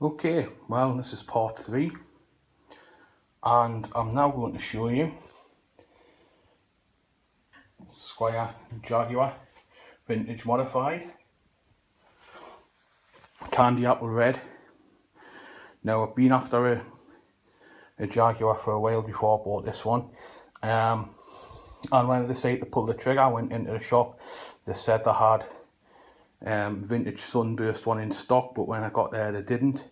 Okay, well, this is part 3, and I'm now going to show you Squier Jaguar Vintage Modified Candy Apple Red. Now, I've been after a Jaguar for a while before I bought this one, and when I decided to pull the trigger, I went into the shop. They said they had vintage Sunburst one in stock, but when I got there they didn't.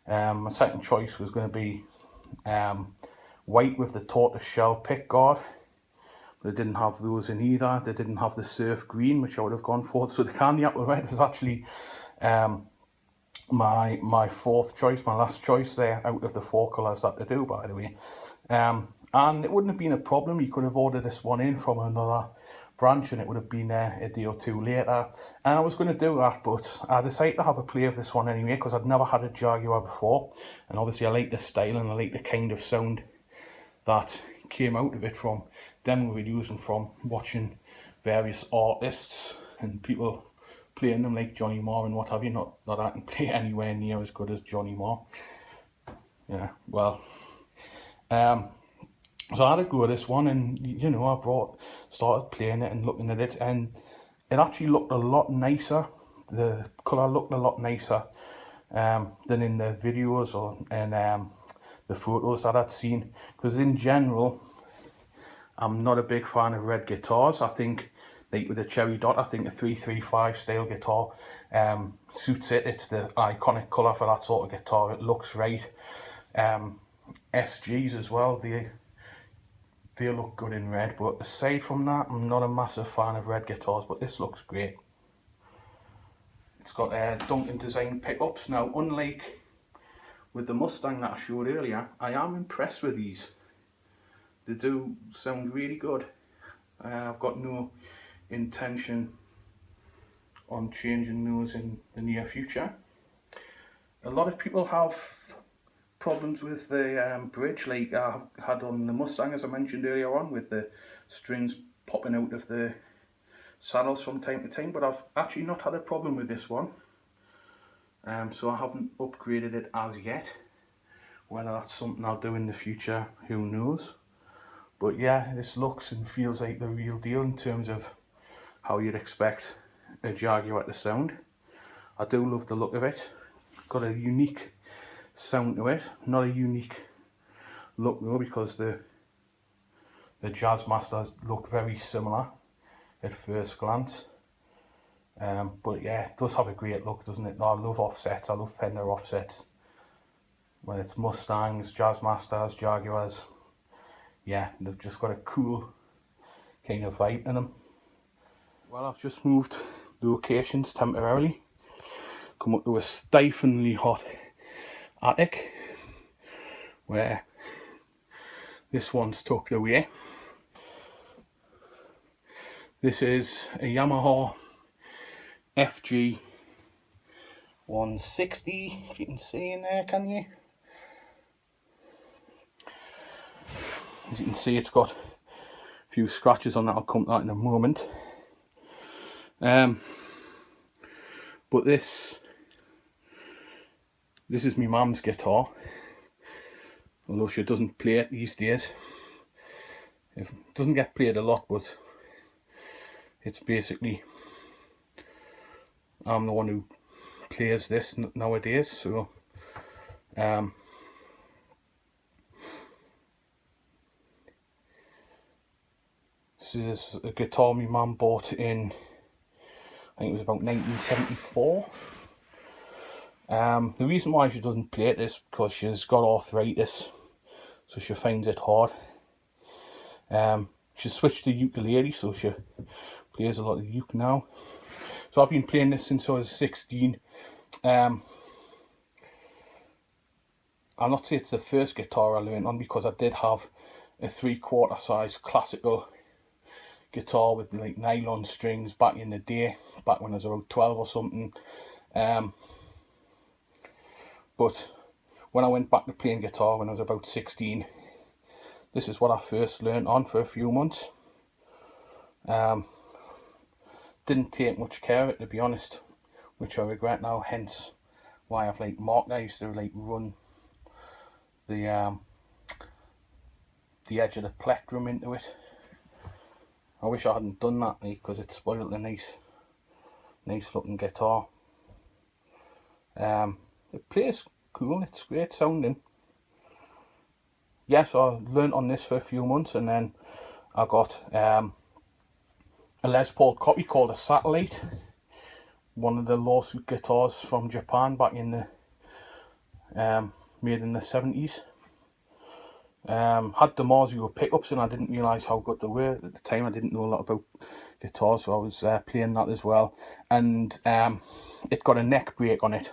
My second choice was going to be white with the tortoise shell pick guard, but they didn't have those in either. They didn't have the surf green, which I would have gone for. So the Candy Apple Red was actually my fourth choice, my last choice there out of the 4 colours that they do, by the way. And it wouldn't have been a problem. You could have ordered this one in from another branch and it would have been there a day or two later, and I was going to do that, but I decided to have a play of this one anyway because I'd never had a Jaguar before, and obviously I like the style and I like the kind of sound that came out of it from demo videos and from watching various artists and people playing them like Johnny Marr and what have you. Not that I can play anywhere near as good as Johnny Marr. Yeah, well, so I had a go at this one, and you know, I started playing it and looking at it, and it actually looked a lot nicer. The colour looked a lot nicer than in the videos or in the photos that I'd seen. Because in general, I'm not a big fan of red guitars. I think, like with the Cherry Dot, I think a 335 style guitar suits it. It's the iconic colour for that sort of guitar. It looks right. SGs as well, they look good in red, but aside from that, I'm not a massive fan of red guitars, but this looks great. It's got Duncan design pickups. Now, unlike with the Mustang that I showed earlier, I am impressed with these. They do sound really good. I've got no intention on changing those in the near future. A lot of people have problems with the bridge, like I had on the Mustang, as I mentioned earlier on, with the strings popping out of the saddles from time to time, but I've actually not had a problem with this one. So I haven't upgraded it as yet. Whether that's something I'll do in the future, who knows. But yeah, this looks and feels like the real deal in terms of how you'd expect a Jaguar to sound. I do love the look of it. Got a unique sound to it, not a unique look though, because the Jazzmasters look very similar at first glance. But yeah, it does have a great look, doesn't it? I love offsets, I love Fender offsets. When it's Mustangs, Jazzmasters, Jaguars, yeah, they've just got a cool kind of vibe in them. Well, I've just moved locations temporarily. Come up to a stiflingly hot attic where this one's tucked away. This is a Yamaha FG 160, if you can see in there, can you? As you can see, it's got a few scratches on that. I'll come to that in a moment. But this is my mum's guitar, although she doesn't play it these days. It doesn't get played a lot, but it's basically, I'm the one who plays this nowadays. So this is a guitar my mum bought in, I think it was about 1974. The reason why she doesn't play it is because she's got arthritis, so she finds it hard. She switched to ukulele, so she plays a lot of uke now. So I've been playing this since I was 16. I'll not say it's the first guitar I learned on, because I did have a 3/4 size classical guitar with like nylon strings back in the day, back when I was about 12 or something. But when I went back to playing guitar when I was about 16, this is what I first learned on for a few months. Didn't take much care of it, to be honest, which I regret now, hence why I've like marked. I used to like run the edge of the plectrum into it. I wish I hadn't done that, because it spoiled a nice looking guitar. It plays cool, it's great sounding. Yeah, so I learnt on this for a few months, and then I got a Les Paul copy called a Satellite, one of the lawsuit guitars from Japan back in the made in the 70s. Had DiMarzio pickups, and I didn't realise how good they were at the time. I didn't know a lot about guitars, so I was playing that as well. And it got a neck break on it,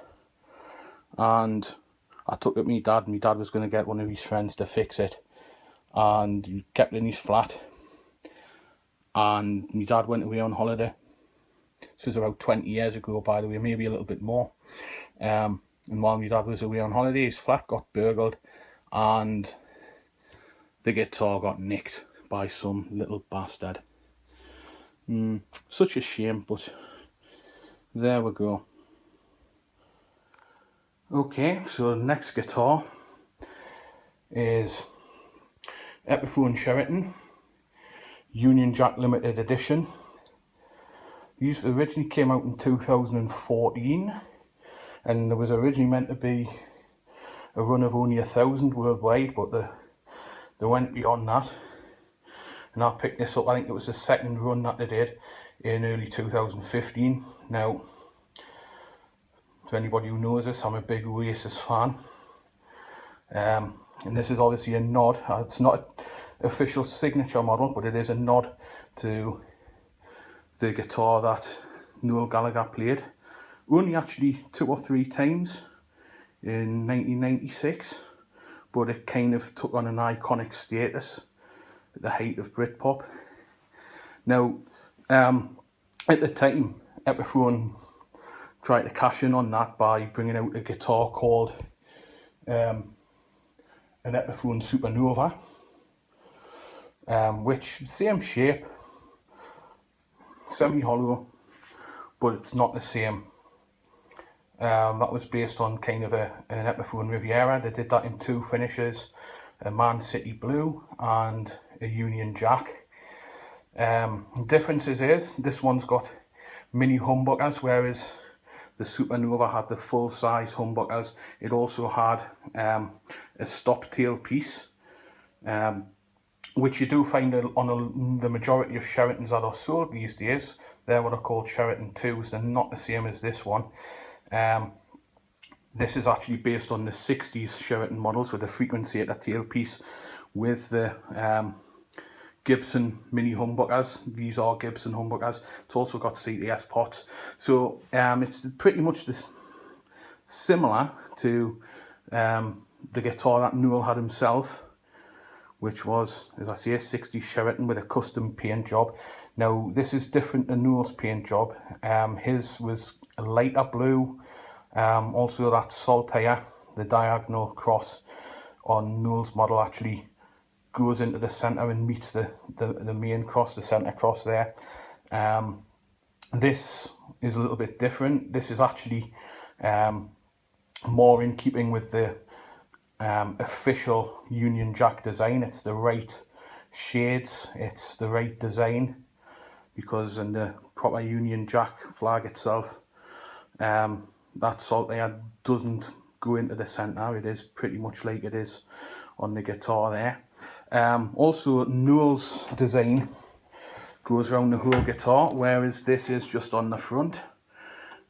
and I took it to my dad. My dad was going to get one of his friends to fix it, and he kept it in his flat. And my dad went away on holiday. This was about 20 years ago, by the way, maybe a little bit more. And while my dad was away on holiday, his flat got burgled, and the guitar got nicked by some little bastard. Such a shame, but there we go. Okay, so the next guitar is Epiphone Sheraton Union Jack Limited Edition. These originally came out in 2014, and there was originally meant to be a run of only 1,000 worldwide, but they went beyond that. And I picked this up, I think it was the second run that they did in early 2015. Now, to anybody who knows this, I'm a big Oasis fan. And this is obviously a nod. It's not an official signature model, but it is a nod to the guitar that Noel Gallagher played. Only actually 2 or 3 times in 1996, but it kind of took on an iconic status at the height of Britpop. Now, at the time, Epiphone tried to cash in on that by bringing out a guitar called an Epiphone Supernova, which same shape, semi-hollow, but it's not the same. That was based on kind of an Epiphone Riviera. They did that in 2 finishes, a Man City Blue and a Union Jack. Differences is this one's got mini humbuckers, whereas the Supernova had the full size humbuckers. It also had a stop tail piece, which you do find on the majority of Sheratons that are sold these days. They're what are called Sheraton 2s. They're not the same as this one. This is actually based on the 60s Sheraton models with the frequency at the tailpiece with the Gibson mini humbuckers. These are Gibson humbuckers. It's also got CTS pots. So it's pretty much this similar to the guitar that Noel had himself, which was, as I say, a 60s Sheraton with a custom paint job. Now, this is different than Noel's paint job. His was a lighter blue. Also, that saltire, the diagonal cross on Noel's model, actually goes into the centre and meets the main cross, the centre cross there. This is a little bit different. This is actually more in keeping with the official Union Jack design. It's the right shades, it's the right design, because in the proper Union Jack flag itself, that saltire doesn't go into the centre. It is pretty much like it is on the guitar there. Also, Noel's design goes around the whole guitar, whereas this is just on the front.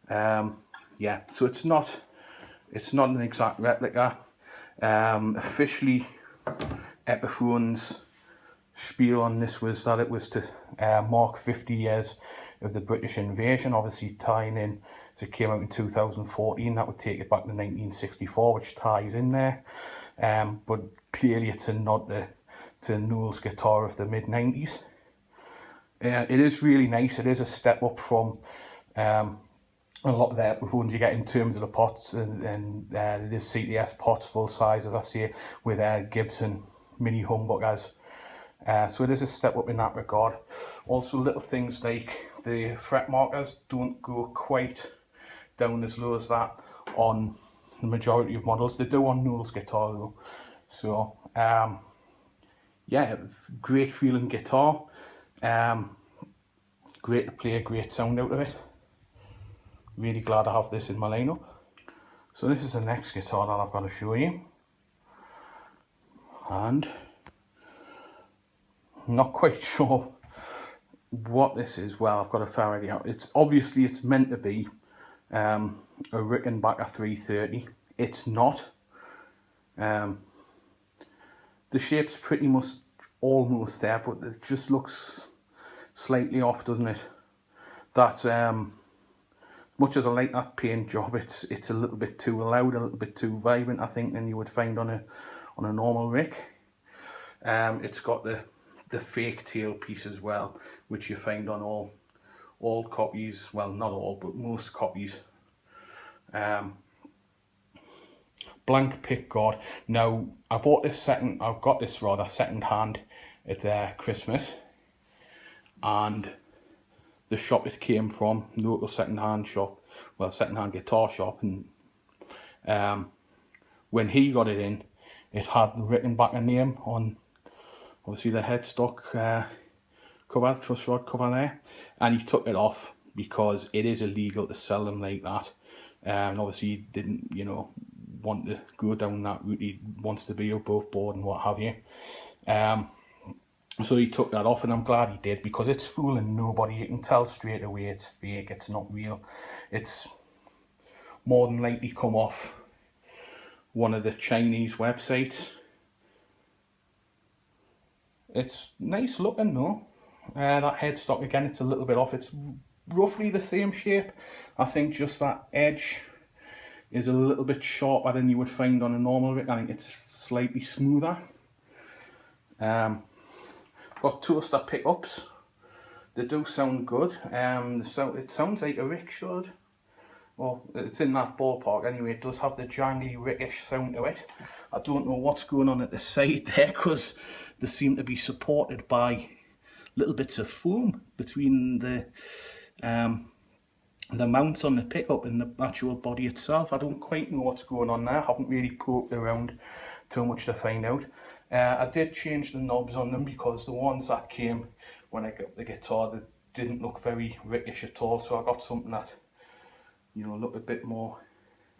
Yeah, so it's not an exact replica. Officially, Epiphone's spiel on this was that it was to mark 50 years of the British invasion, obviously tying in, so it came out in 2014, that would take it back to 1964, which ties in there. But clearly it's a nod to Noel's guitar of the mid-90s. It is really nice. It is a step up from a lot of the Epiphones you get in terms of the pots, and it is CTS pots, full size, as I say, with Gibson mini humbuckers. So it is a step up in that regard. Also, little things like the fret markers don't go quite down as low as that. on the majority of models. They do on Noel's guitar though. So yeah, great feeling guitar, great to play, great sound out of it. Really glad I have this in my lineup. So this is the next guitar that I've got to show you, and I'm not quite sure what this is. Well, I've got a fair idea. It's obviously it's meant to be a Rickenbacker 330. It's not. The shape's pretty much almost there, but it just looks slightly off, doesn't it? That much as I like that paint job, it's a little bit too loud, a little bit too vibrant, I think, than you would find on a normal Rick. It's got the fake tailpiece as well, which you find on all copies. Well, not all, but most copies. Blank pick guard. Now I got this second hand at Christmas, and the shop it came from, local second-hand shop, well, second-hand guitar shop, and when he got it in, it had the Rickenbacker name on, obviously, the headstock cover, truss rod cover there, and he took it off because it is illegal to sell them like that. And obviously he didn't, you know, want to go down that route. He wants to be above board and what have you. So he took that off, and I'm glad he did, because it's fooling nobody. You can tell straight away it's fake, it's not real. It's more than likely come off one of the Chinese websites. It's nice looking though. That headstock, again, it's a little bit off. It's roughly the same shape. I think just that edge is a little bit sharper than you would find on a normal Rick. I think it's slightly smoother. Got toaster pickups. They do sound good. It sounds like a Rick should. Well, it's in that ballpark anyway. It does have the jangly Rickish sound to it. I don't know what's going on at the side there, because they seem to be supported by little bits of foam between the mounts on the pickup and the actual body itself. I don't quite know what's going on there. I haven't really poked around too much to find out. I did change the knobs on them, because the ones that came when I got the guitar, they didn't look very Rickish at all. So I got something that, you know, looked a bit more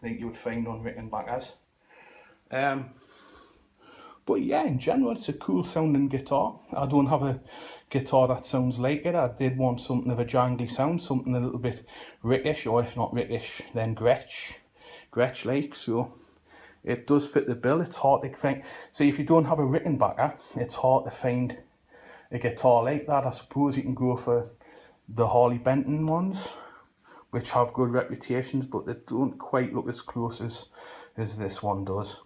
like you would find on Rickenbackers. But yeah, in general, it's a cool sounding guitar. I don't have a guitar that sounds like it. I did want something of a jangly sound, something a little bit Rickish, or if not Rickish, then Gretsch-like. So it does fit the bill. It's hard to find. See, if you don't have a Rickenbacker, it's hard to find a guitar like that. I suppose you can go for the Harley Benton ones, which have good reputations, but they don't quite look as close as this one does.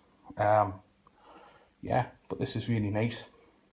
Yeah, but this is really nice.